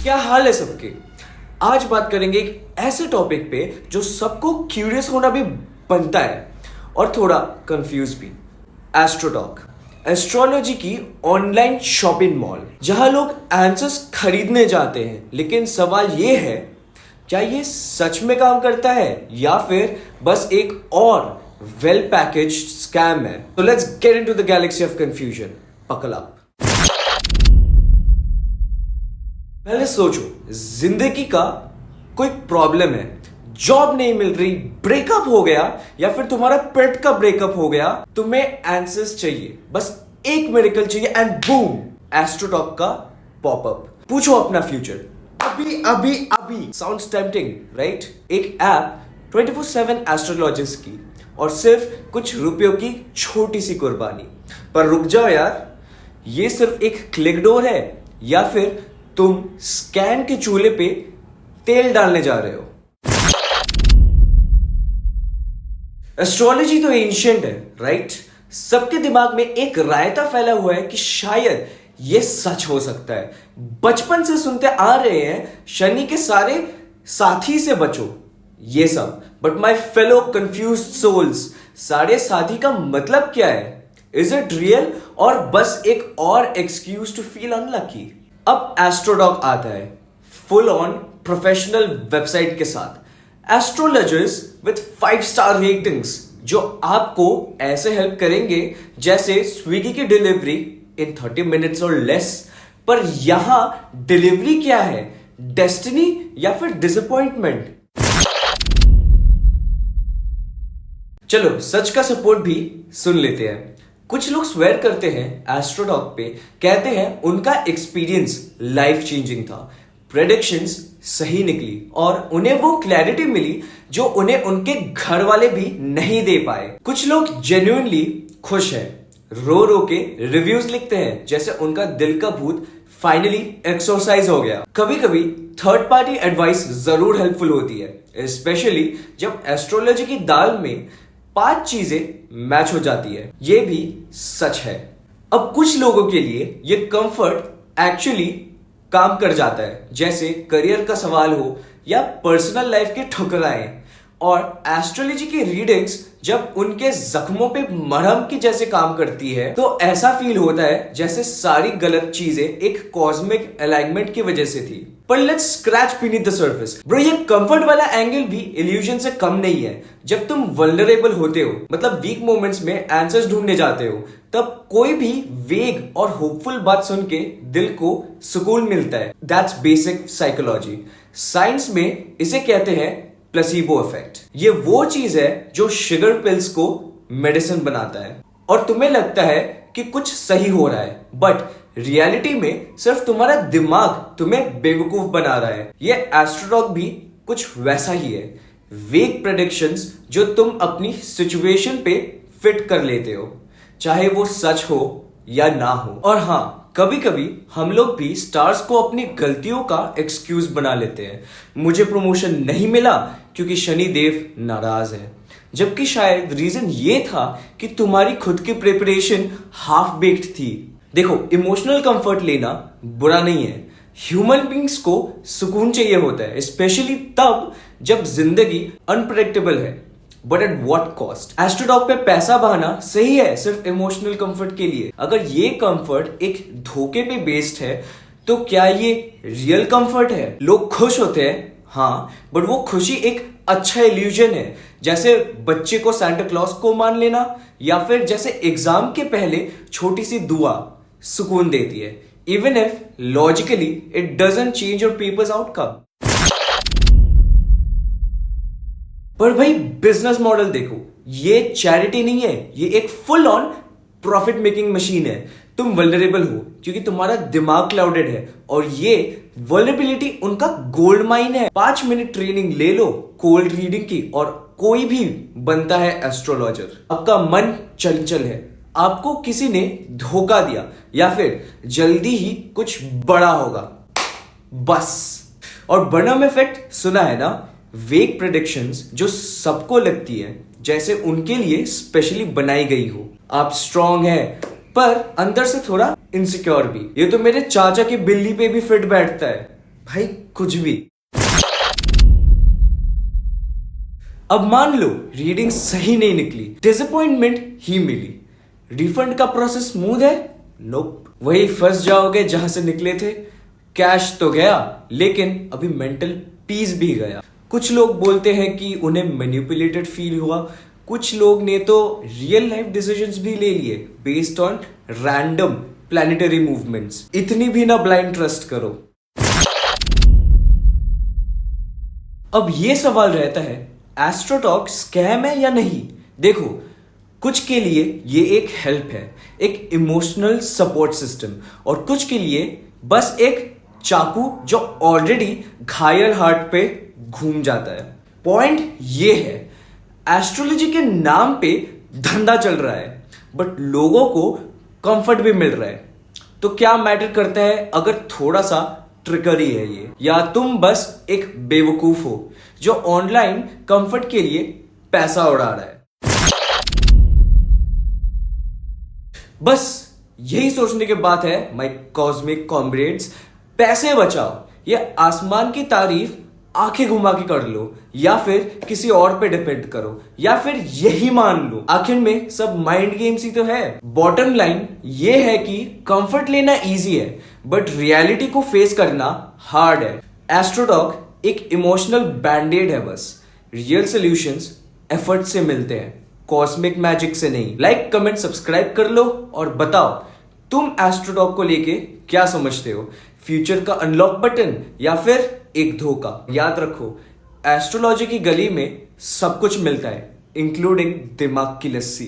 क्या हाल है सबके। आज बात करेंगे एक ऐसे टॉपिक पे जो सबको क्यूरियस होना भी बनता है और थोड़ा कंफ्यूज भी। एस्ट्रोटॉक, एस्ट्रोलॉजी की ऑनलाइन शॉपिंग मॉल, जहां लोग आंसर्स खरीदने जाते हैं। लेकिन सवाल ये है, क्या ये सच में काम करता है या फिर बस एक और वेल पैकेज्ड स्कैम है? तो let's get into the galaxy of confusion. Buckle up. पहले सोचो, जिंदगी का कोई प्रॉब्लम है, जॉब नहीं मिल रही, ब्रेकअप हो गया या फिर तुम्हारा पेट का ब्रेकअप हो गया, तुम्हें आंसर्स चाहिए, बस एक मिरेकल चाहिए एंड बूम, एस्ट्रोटॉक का पॉपअप। पूछो अपना फ्यूचर अभी अभी अभी। Sounds tempting, right? एक ऐप 24/7 एस्ट्रोलॉजिस्ट की और सिर्फ कुछ रुपयों की छोटी सी कुर्बानी। पर रुक जाओ यार, ये सिर्फ एक क्लिक डोर है या फिर तुम स्कैन के चूल्हे पे तेल डालने जा रहे हो? एस्ट्रोलॉजी तो एंशिएंट है, राइट? सबके दिमाग में एक रायता फैला हुआ है कि शायद ये सच हो सकता है। बचपन से सुनते आ रहे हैं, शनि के सारे साथी से बचो, ये सब। But my fellow confused souls, सारे साथी का मतलब क्या है? इज इट रियल और बस एक और एक्सक्यूज टू फील अनलकी? अब एस्ट्रोटॉक आता है फुल ऑन प्रोफेशनल वेबसाइट के साथ, एस्ट्रोलॉजर्स विद 5 स्टार रेटिंग्स, जो आपको ऐसे हेल्प करेंगे जैसे स्विगी की डिलीवरी इन 30 मिनट्स और लेस। पर यहां डिलीवरी क्या है, डेस्टिनी या फिर डिसअपॉइंटमेंट? चलो सच का सपोर्ट भी सुन लेते हैं। कुछ लोग स्वेयर करते हैं एस्ट्रोटॉक पे, कहते हैं उनका एक्सपीरियंस लाइफ चेंजिंग था, प्रेडिक्शंस सही निकली और उन्हें वो क्लैरिटी मिली जो उन्हें उनके घर वाले भी नहीं दे पाए। कुछ लोग जेन्युइनली खुश हैं, रो रो के रिव्यूज लिखते हैं जैसे उनका दिल का भूत फाइनली एक्सरसाइज हो गया। कभी कभी थर्ड पार्टी एडवाइस जरूर हेल्पफुल होती है, स्पेशली जब एस्ट्रोलॉजी की दाल में 5 चीजें मैच हो जाती है। ये भी सच है। अब कुछ लोगों के लिए ये कंफर्ट एक्चुअली काम कर जाता है, जैसे करियर का सवाल हो या पर्सनल लाइफ के ठुकराएं। और एस्ट्रोलॉजी की रीडिंग्स जब उनके जख्मों पे मरहम की जैसे काम करती है, तो ऐसा फील होता है जैसे सारी गलत चीजें एक कॉस्मिक अलाइनमेंट की वजह से थी। पर let's scratch beneath the surface. Bro, ये कंफर्ट वाला एंगल भी इल्यूजन से कम नहीं है। जब तुम वल्नरेबल होते हो, मतलब वीक मोमेंट्स में आंसर्स ढूंढने जाते हो, तब कोई भी वेग और होपफुल बात सुन के दिल को सुकून मिलता है। That's basic psychology. साइंस में इसे कहते हैं प्लेसिबो इफेक्ट। ये वो चीज है जो शुगर पिल्स को मेडिसिन बनाता है और तुम्हें लगता है कि कुछ सही हो रहा है, बट रियलिटी में सिर्फ तुम्हारा दिमाग तुम्हें बेवकूफ बना रहा है। ये एस्ट्रोटॉक भी कुछ वैसा ही है, वेग प्रेडिक्शंस जो तुम अपनी सिचुएशन पे फिट कर लेते हो, चाहे वो सच हो या ना हो। और हाँ, कभी कभी हम लोग भी स्टार्स को अपनी गलतियों का एक्सक्यूज बना लेते हैं। मुझे प्रमोशन नहीं मिला क्योंकि शनि देव नाराज है, जबकि शायद रीजन ये था कि तुम्हारी खुद की प्रिपरेशन हाफ बेक्ड थी। देखो, इमोशनल कंफर्ट लेना बुरा नहीं है। ह्यूमन बींग्स को सुकून चाहिए होता है, स्पेशली तब जब जिंदगी अनप्रेडिक्टेबल है। But at what cost? AstroTalk पे पैसा बहाना सही है सिर्फ इमोशनल कंफर्ट के लिए। अगर ये कंफर्ट एक धोखे पे बेस्ड है, तो क्या ये रियल कंफर्ट है? लोग खुश होते हैं, हाँ, बट वो खुशी एक अच्छा इल्यूजन है, जैसे बच्चे को सांता क्लॉज को मान लेना, या फिर जैसे एग्जाम के पहले छोटी सी दुआ सुकून देती है, even if logically it doesn't change your papers outcome. पर भाई, बिजनेस मॉडल देखो, ये चैरिटी नहीं है, ये एक full on profit making machine है। तुम वल्नरेबल हो क्योंकि तुम्हारा दिमाग क्लाउडेड है और ये वल्नरेबिलिटी उनका गोल्ड माइन है। 5 मिनट ट्रेनिंग ले लो कोल्ड रीडिंग की और कोई भी बनता है एस्ट्रोलॉजर। आपका मन चंचल है, आपको किसी ने धोखा दिया या फिर जल्दी ही कुछ बड़ा होगा, बस। और बर्नम इफेक्ट सुना है ना? वेग प्रेडिक्शंस जो सबको लगती है जैसे उनके लिए स्पेशली बनाई गई हो। आप स्ट्रांग हैं पर अंदर से थोड़ा इनसिक्योर भी। ये तो मेरे चाचा की बिल्ली पे भी फिट बैठता है। भाई कुछ भी। अब मान लो रीडिंग सही नहीं निकली, डिसअपॉइंटमेंट ही मिली, रिफंड का प्रोसेस स्मूथ है? नोप। वही फंस जाओगे जहां से निकले थे। कैश तो गया, लेकिन अभी मेंटल पीस भी गया। कुछ लोग बोलते हैं कि उन्हें मैनिपुलेटेड फील हुआ। कुछ लोग ने तो रियल लाइफ डिसीजंस भी ले लिए based on random planetary movements. इतनी भी ना ब्लाइंड ट्रस्ट करो। अब ये सवाल रहता है, एस्ट्रोटॉक स्कैम है या नहीं? देखो, कुछ के लिए ये एक हेल्प है, एक इमोशनल सपोर्ट सिस्टम, और कुछ के लिए बस एक चाकू जो ऑलरेडी घायल हार्ट पे घूम जाता है। पॉइंट ये है, एस्ट्रोलॉजी के नाम पे धंधा चल रहा है, बट लोगों को कंफर्ट भी मिल रहा है। तो क्या मैटर करता है अगर थोड़ा सा ट्रिकरी है ये, या तुम बस एक बेवकूफ हो जो ऑनलाइन कंफर्ट के लिए पैसा उड़ा रहा है? बस यही सोचने की बात है माय कॉस्मिक कॉमरेड्स। पैसे बचाओ, ये आसमान की तारीफ आंखें घुमा के कर लो, या फिर किसी और पे डिपेंड करो, या फिर यही मान लो आखिर में सब माइंड गेम्स ही तो है। बॉटम लाइन ये है कि कंफर्ट लेना इजी है, बट रियलिटी को फेस करना हार्ड है। एस्ट्रोटॉक एक इमोशनल बैंडेड है बस। रियल सॉल्यूशंस एफर्ट से मिलते हैं, कॉस्मिक मैजिक से नहीं। लाइक, कमेंट, सब्सक्राइब कर लो और बताओ तुम एस्ट्रोटॉक को लेके क्या समझते हो? फ्यूचर का अनलॉक बटन या फिर एक धोखा? याद रखो, एस्ट्रोलॉजी की गली में सब कुछ मिलता है, इंक्लूडिंग दिमाग की लस्सी।